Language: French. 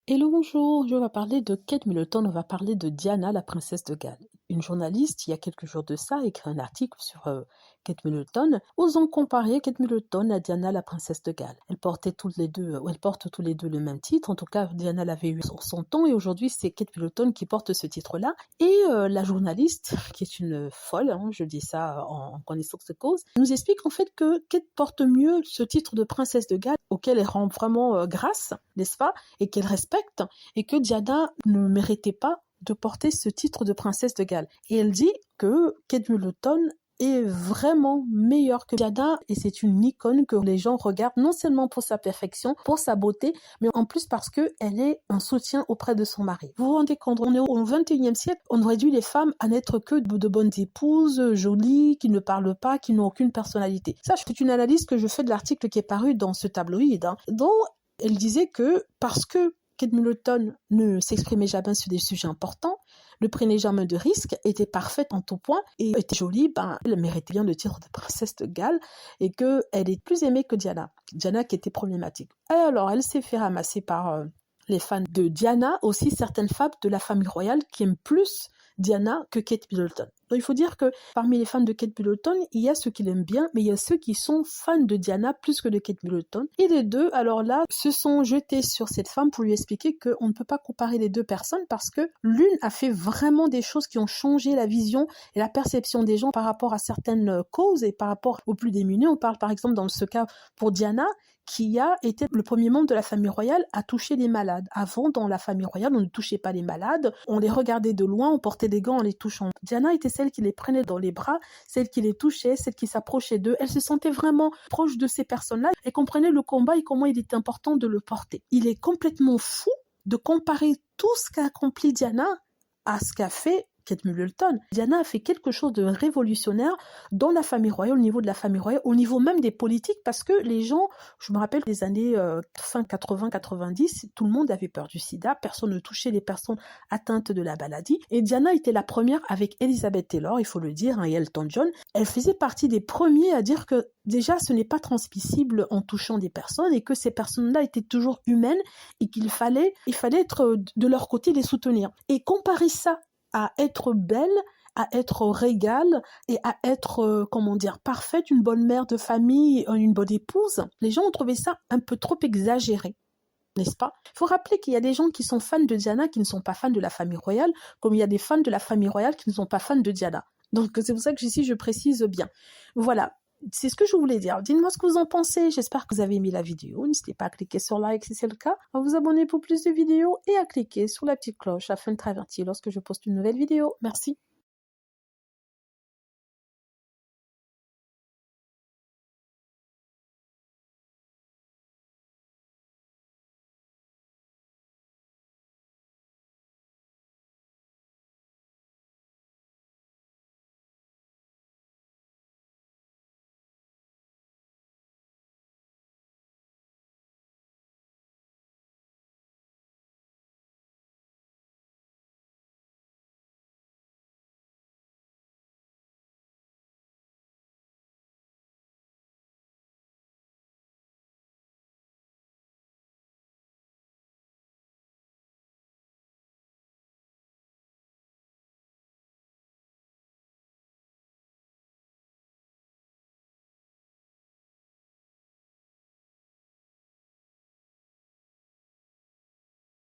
Hello, bonjour, je vais parler de Kate Middleton, on va parler de Diana, la princesse de Galles. Une journaliste, il y a quelques jours de ça, a écrit un article sur Kate Middleton, osant comparer Kate Middleton à Diana, la princesse de Galles. Elles portent tous les deux le même titre, en tout cas Diana l'avait eu sur son temps, et aujourd'hui c'est Kate Middleton qui porte ce titre-là. Et la journaliste, qui est une folle, hein, je dis ça en connaissance de cause, nous explique en fait que Kate porte mieux ce titre de princesse de Galles, auquel elle rend vraiment grâce, n'est-ce pas, et qu'elle respecte, et que Diana ne méritait pas de porter ce titre de princesse de Galles. Et elle dit que Kate Middleton est vraiment meilleure que Diana, et c'est une icône que les gens regardent non seulement pour sa perfection, pour sa beauté, mais en plus parce qu'elle est un soutien auprès de son mari. Vous vous rendez compte, on est au XXIe siècle, on réduit les femmes à n'être que de bonnes épouses, jolies, qui ne parlent pas, qui n'ont aucune personnalité. Ça, c'est une analyse que je fais de l'article qui est paru dans ce tabloïd, dont elle disait que parce que Kate Middleton ne s'exprimait jamais sur des sujets importants, ne prenait jamais de risques, était parfaite en tout point et était jolie, elle méritait bien le titre de princesse de Galles et qu'elle est plus aimée que Diana. Diana qui était problématique. Et alors, elle s'est fait ramasser par les fans de Diana, aussi certaines femmes de la famille royale qui aiment plus Diana que Kate Middleton. Donc il faut dire que parmi les fans de Kate Middleton, il y a ceux qui l'aiment bien, mais il y a ceux qui sont fans de Diana plus que de Kate Middleton. Et les deux, alors là, se sont jetés sur cette femme pour lui expliquer qu'on ne peut pas comparer les deux personnes parce que l'une a fait vraiment des choses qui ont changé la vision et la perception des gens par rapport à certaines causes et par rapport aux plus démunis. On parle par exemple dans ce cas pour Diana, qui a été le premier membre de la famille royale à toucher les malades. Avant, dans la famille royale, on ne touchait pas les malades, on les regardait de loin, on portait des gants en les touchant. Diana était celle qui les prenait dans les bras, celle qui les touchait, celle qui s'approchait d'eux. Elle se sentait vraiment proche de ces personnes-là et comprenait le combat et comment il était important de le porter. Il est complètement fou de comparer tout ce qu'a accompli Diana à ce qu'a fait Kate Middleton. Diana a fait quelque chose de révolutionnaire dans la famille royale, au niveau de la famille royale, au niveau même des politiques, parce que les gens, je me rappelle des années fin 80-90, tout le monde avait peur du sida, personne ne touchait les personnes atteintes de la maladie, et Diana était la première avec Elizabeth Taylor, il faut le dire, et Elton John. Elle faisait partie des premiers à dire que déjà ce n'est pas transmissible en touchant des personnes, et que ces personnes-là étaient toujours humaines, et qu'il fallait être de leur côté, les soutenir. Et comparer ça à être belle, à être régale et à être, parfaite, une bonne mère de famille, une bonne épouse. Les gens ont trouvé ça un peu trop exagéré, n'est-ce pas? Il faut rappeler qu'il y a des gens qui sont fans de Diana qui ne sont pas fans de la famille royale, comme il y a des fans de la famille royale qui ne sont pas fans de Diana. Donc c'est pour ça que ici je précise bien. Voilà. C'est ce que je voulais dire. Dites-moi ce que vous en pensez. J'espère que vous avez aimé la vidéo. N'hésitez pas à cliquer sur like si c'est le cas, à vous abonner pour plus de vidéos et à cliquer sur la petite cloche afin de être averti lorsque je poste une nouvelle vidéo. Merci.